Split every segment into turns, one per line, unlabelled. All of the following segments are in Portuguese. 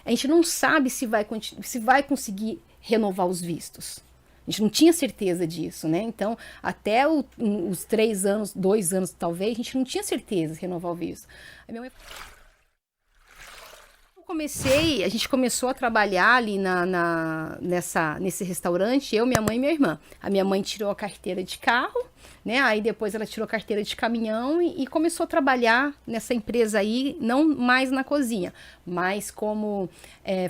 a gente não sabe se vai conseguir renovar os vistos. A gente não tinha certeza disso, né? Então, até os 3 anos, 2 anos talvez, a gente não tinha certeza de renovar o visto. A minha mãe... A gente começou a trabalhar ali nesse restaurante, eu, minha mãe e minha irmã. A minha mãe tirou a carteira de carro, né? Aí depois ela tirou a carteira de caminhão e começou a trabalhar nessa empresa aí, não mais na cozinha, mas como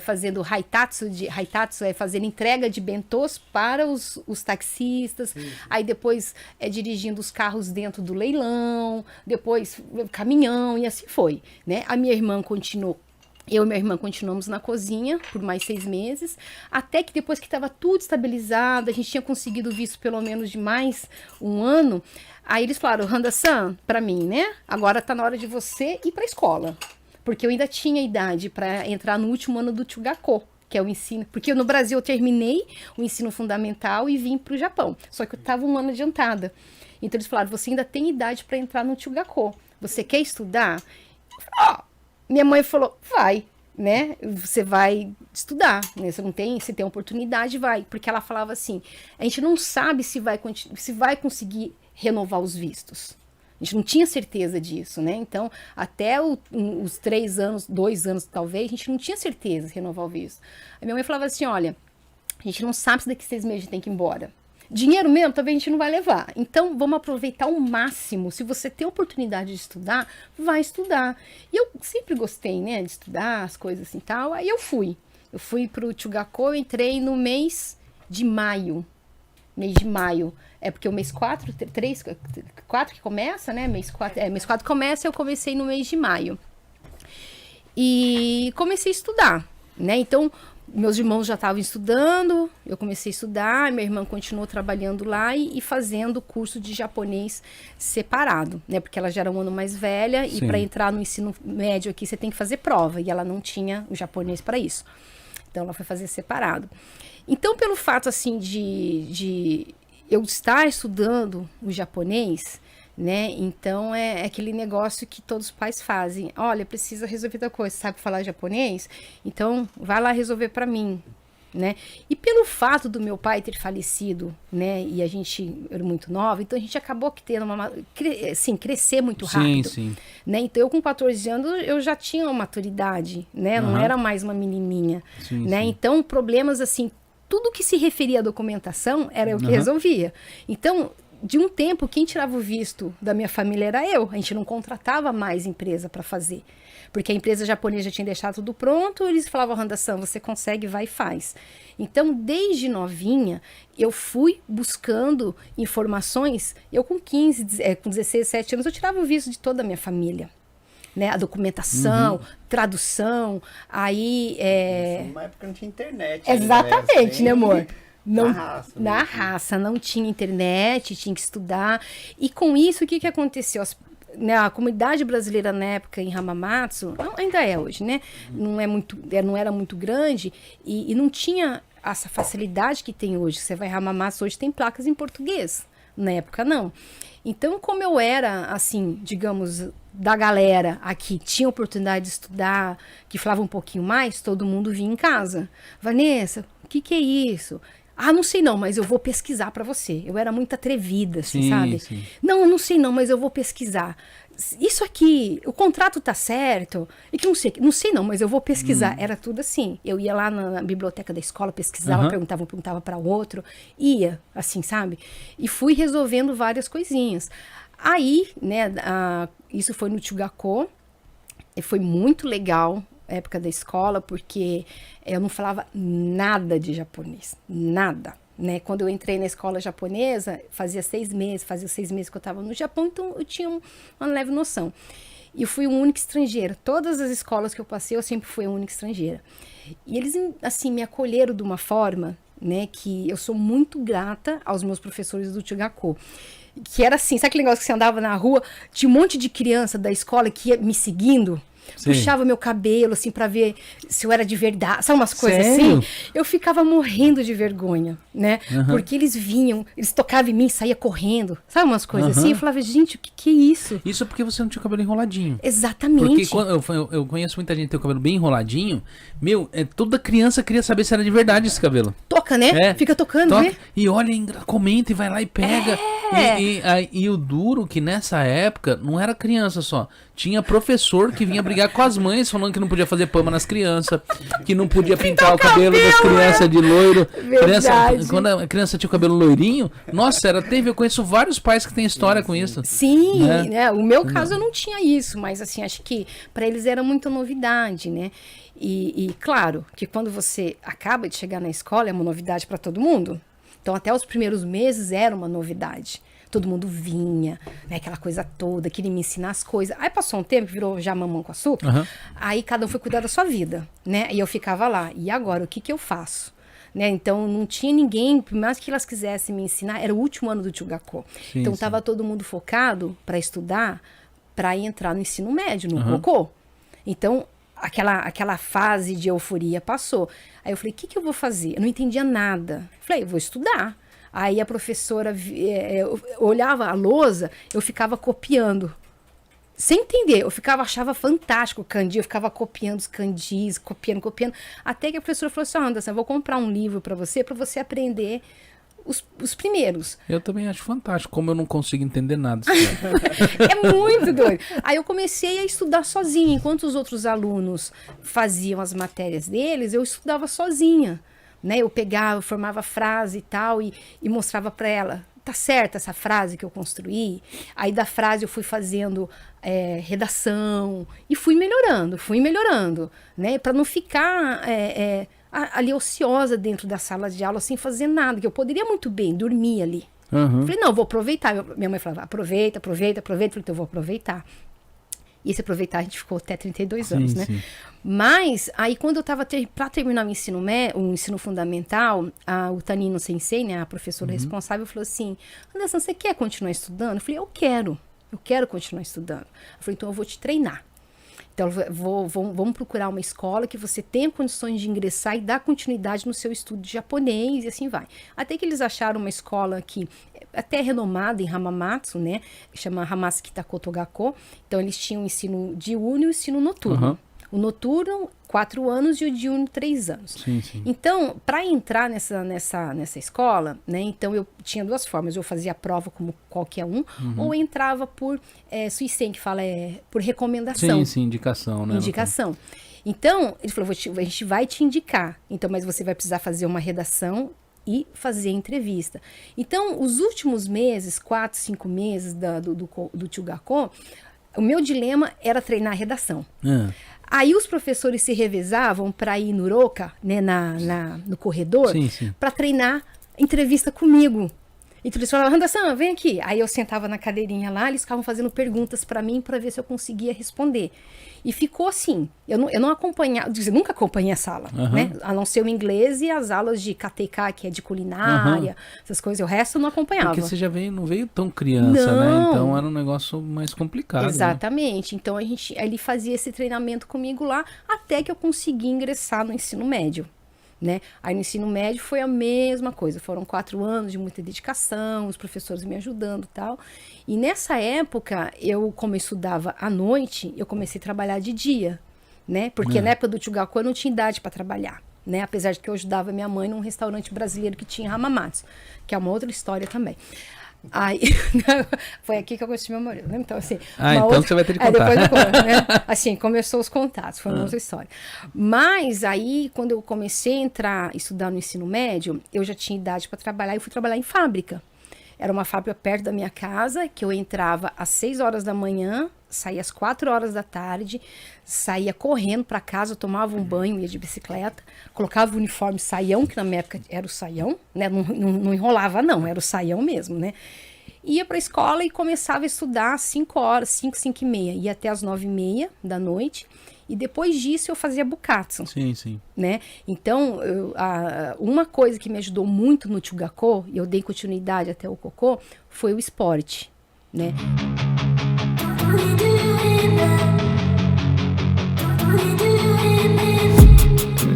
fazendo haitatsu fazendo entrega de bentôs para os taxistas. Aí depois dirigindo os carros dentro do leilão, depois caminhão e assim foi, né? A minha irmã continuou. Eu e minha irmã continuamos na cozinha por mais 6 meses, até que depois que estava tudo estabilizado, a gente tinha conseguido visto pelo menos de mais 1 ano, aí eles falaram, Randa-san, para mim, né? Agora tá na hora de você ir para a escola, porque eu ainda tinha idade para entrar no último ano do Chugako, que é o ensino, porque no Brasil eu terminei o ensino fundamental e vim para o Japão, só que eu estava 1 ano adiantada. Então eles falaram, você ainda tem idade para entrar no Chugako, você quer estudar? Minha mãe falou, vai, né? Você vai estudar, né? Se tem oportunidade, vai. Porque ela falava assim, a gente não sabe se vai conseguir renovar os vistos. A gente não tinha certeza disso, né? Então, até os 3 anos, 2 anos talvez, a gente não tinha certeza de renovar o visto. A minha mãe falava assim, olha, a gente não sabe se daqui 6 meses a gente tem que ir embora. Dinheiro mesmo, talvez a gente não vai levar. Então, vamos aproveitar ao máximo. Se você tem oportunidade de estudar, vai estudar. E eu sempre gostei, né, de estudar as coisas assim e tal. Aí eu fui. Eu fui pro Chugako, eu entrei no mês de maio. Mês de maio. É porque o mês 4 que começa, né? Mês 4 começa, eu comecei no mês de maio. E comecei a estudar, né? Então, meus irmãos já estavam estudando, eu comecei a estudar, minha irmã continuou trabalhando lá e fazendo curso de japonês separado, né? Porque ela já era 1 ano mais velha. Sim. E para entrar no ensino médio aqui você tem que fazer prova e ela não tinha o japonês para isso. Então ela foi fazer separado. Então, pelo fato assim de eu estar estudando o japonês, né? Então é aquele negócio que todos os pais fazem. Olha, precisa resolver tal coisa, sabe falar japonês? Então vai lá resolver para mim, né? E pelo fato do meu pai ter falecido, né? E a gente era muito nova, então a gente acabou que tendo crescer muito rápido. Sim. Né? Então eu com 14 anos eu já tinha uma maturidade, né? Não era mais uma menininha, né? Sim. Então problemas assim, tudo que se referia à documentação era eu que resolvia. Então de um tempo, quem tirava o visto da minha família era eu. A gente não contratava mais empresa para fazer. Porque a empresa japonesa já tinha deixado tudo pronto, eles falavam, Randa-san, você consegue, vai e faz. Então, desde novinha, eu fui buscando informações. Eu com 16, 17 anos, eu tirava o visto de toda a minha família. Né? A documentação, tradução, aí...
Numa época não tinha internet.
Exatamente, né, amor?
Não,
na raça, não tinha internet, tinha que estudar. E com isso, o que aconteceu? A comunidade brasileira na época em Hamamatsu, ainda é hoje, né? Não era muito grande e não tinha essa facilidade que tem hoje. Você vai em Hamamatsu, hoje tem placas em português. Na época, não. Então, como eu era, assim, digamos, da galera aqui, tinha oportunidade de estudar, que falava um pouquinho mais, todo mundo vinha em casa. Vanessa, o que é isso? Ah, não sei não, mas eu vou pesquisar para você. Eu era muito atrevida, assim, sabe? Sim. Não sei não, mas eu vou pesquisar. Isso aqui, o contrato tá certo? E que não sei não, mas eu vou pesquisar. Era tudo assim. Eu ia lá na biblioteca da escola, pesquisava, perguntava para outro. Ia, assim, sabe? E fui resolvendo várias coisinhas. Aí, né, isso foi no Chugako. E foi muito legal. Época da escola, porque eu não falava nada de japonês, nada, né? Quando eu entrei na escola japonesa, fazia 6 meses que eu estava no Japão, então eu tinha uma leve noção. E eu fui a única estrangeira. Todas as escolas que eu passei, eu sempre fui a única estrangeira. E eles, assim, me acolheram de uma forma, né, que eu sou muito grata aos meus professores do Chugako. Que era assim, sabe aquele negócio que você andava na rua, tinha um monte de criança da escola que ia me seguindo? puxava meu cabelo, assim, pra ver se eu era de verdade, sabe, umas coisas
Sério?
assim. Eu ficava morrendo de vergonha, né? Porque eles vinham, eles tocavam em mim, saía correndo, sabe, umas coisas assim. Eu falava, gente, o que é isso?
Isso é porque você não tinha o cabelo enroladinho.
Exatamente.
Porque quando eu conheço muita gente que tem o cabelo bem enroladinho, toda criança queria saber se era de verdade esse cabelo.
Toca, né? Fica tocando, né?
E olha, comenta e vai lá e pega. E o duro que nessa época não era criança só. Tinha professor que vinha brigar com as mães falando que não podia fazer pama nas crianças, que não podia pintar o cabelo das crianças de loiro. Quando a criança tinha o cabelo loirinho, nossa, era terrível. Eu conheço vários pais que têm história com isso.
Sim, né? O meu caso eu não tinha isso, mas assim, acho que para eles era muita novidade, né? E claro que quando você acaba de chegar na escola é uma novidade para todo mundo. Então até os primeiros meses era uma novidade. Todo mundo vinha, né, aquela coisa toda, queria me ensinar as coisas. Aí passou um tempo, virou já mamão com açúcar. Aí cada um foi cuidar da sua vida, né? E eu ficava lá. E agora, o que eu faço? Né? Então não tinha ninguém, por mais que elas quisessem me ensinar, era o último ano do Tchugakô. Então estava todo mundo focado para estudar, para entrar no ensino médio, no Cocô. Então aquela fase de euforia passou. Aí eu falei, o que eu vou fazer? Eu não entendia nada. Eu falei, eu vou estudar. Aí a professora olhava a lousa, eu ficava copiando. Sem entender, achava fantástico o kanji, eu ficava copiando os kanjis, copiando. Até que a professora falou assim, Anderson, eu vou comprar um livro para você aprender os primeiros.
Eu também acho fantástico, como eu não consigo entender nada.
É muito doido. Aí eu comecei a estudar sozinha, enquanto os outros alunos faziam as matérias deles, eu estudava sozinha. Né? Eu pegava, formava frase e tal, e mostrava para ela, tá certa essa frase que eu construí? Aí da frase eu fui fazendo redação, e fui melhorando, né? Para não ficar ali ociosa dentro da sala de aula sem fazer nada, que eu poderia muito bem dormir ali. Falei, não, vou aproveitar. Minha mãe falava, aproveita. Falei, então eu vou aproveitar. E esse aproveitar a gente ficou até 32 anos, né? Sim. Mas, aí quando eu estava para terminar o ensino fundamental, o Tanino Sensei, né, a professora responsável, falou assim, Anderson, você quer continuar estudando? Eu falei, eu quero continuar estudando. Eu falei, então eu vou te treinar. Então, vamos procurar uma escola que você tenha condições de ingressar e dar continuidade no seu estudo de japonês e assim vai. Até que eles acharam uma escola que até renomada em Hamamatsu, né? Chama Hamamatsu Takoto Gakko. Então, eles tinham o ensino diurno e o ensino noturno. O noturno, 4 anos, e o diurno, 3 anos.
Sim.
Então, para entrar nessa escola, né, então eu tinha 2 formas. Eu fazia a prova como qualquer um, ou entrava por suicem, que fala por recomendação.
Sim, indicação, né?
Indicação. Então, ele falou, a gente vai te indicar, então, mas você vai precisar fazer uma redação e fazer entrevista. Então, os últimos meses, 4, 5 meses do Tchugakô, o meu dilema era treinar a redação. Aí os professores se revezavam para ir no Roka, né, no corredor, para treinar entrevista comigo. Então eles falavam, Anderson, vem aqui. Aí eu sentava na cadeirinha lá, eles ficavam fazendo perguntas para mim para ver se eu conseguia responder. E ficou assim, eu não acompanhava, nunca acompanhei a sala, né? A não ser o inglês e as aulas de KTK, que é de culinária, essas coisas, o resto eu não acompanhava.
Porque você já não veio tão criança, né? Então era um negócio mais complicado.
Exatamente. Né? Então ele fazia esse treinamento comigo lá, até que eu consegui ingressar no ensino médio. Né? Aí no ensino médio foi a mesma coisa, foram 4 anos de muita dedicação, os professores me ajudando e tal, e nessa época, como eu estudava à noite, eu comecei a trabalhar de dia, né? Porque na época do Tchugakô eu não tinha idade para trabalhar, né? Apesar de que eu ajudava minha mãe num restaurante brasileiro que tinha em Hamamatsu, que é uma outra história também. Aí, foi aqui que eu conheci meu marido, né? Então, assim.
Então você vai ter que contar.
Depois né? Assim, começou os contatos, foi uma outra história. Mas aí, quando eu comecei a estudar no ensino médio, eu já tinha idade para trabalhar e fui trabalhar em fábrica. Era uma fábrica perto da minha casa, que eu entrava às 6 horas da manhã, saía às 4 horas da tarde, saía correndo para casa, tomava um banho, ia de bicicleta, colocava o uniforme saião, que na minha época era o saião, né? Não enrolava não, era o saião mesmo, né? Ia para a escola e começava a estudar às 5 horas, 5 e meia, ia até às 9h30 da noite, e depois disso eu fazia bukatsu.
Sim.
Né? Então, uma coisa que me ajudou muito no Tchugakô, e eu dei continuidade até o Cocô, foi o esporte, né?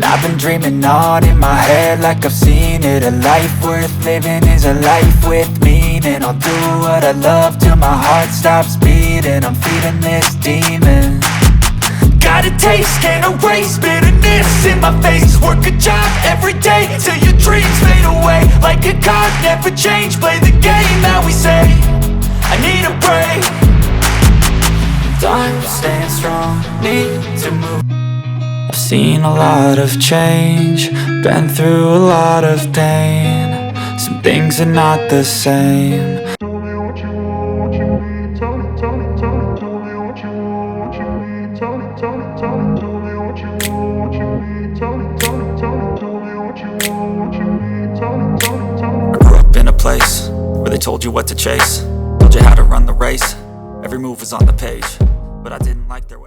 I've been dreaming on in my head like I've seen it. A life worth living is a life with meaning. I'll do what I love till my heart stops beating. I'm feeding this demon. Got a taste, can't erase bitterness in my face. Work a job every day till your dreams fade away. Like a card, never change, play the game that we say. I need a break. Time staying strong, need to move. I've seen a lot of change, been through a lot of pain. Some things are not the same. I grew up in a place where they told you what to chase, told you how to run the race. Every move was on the page, but I didn't like their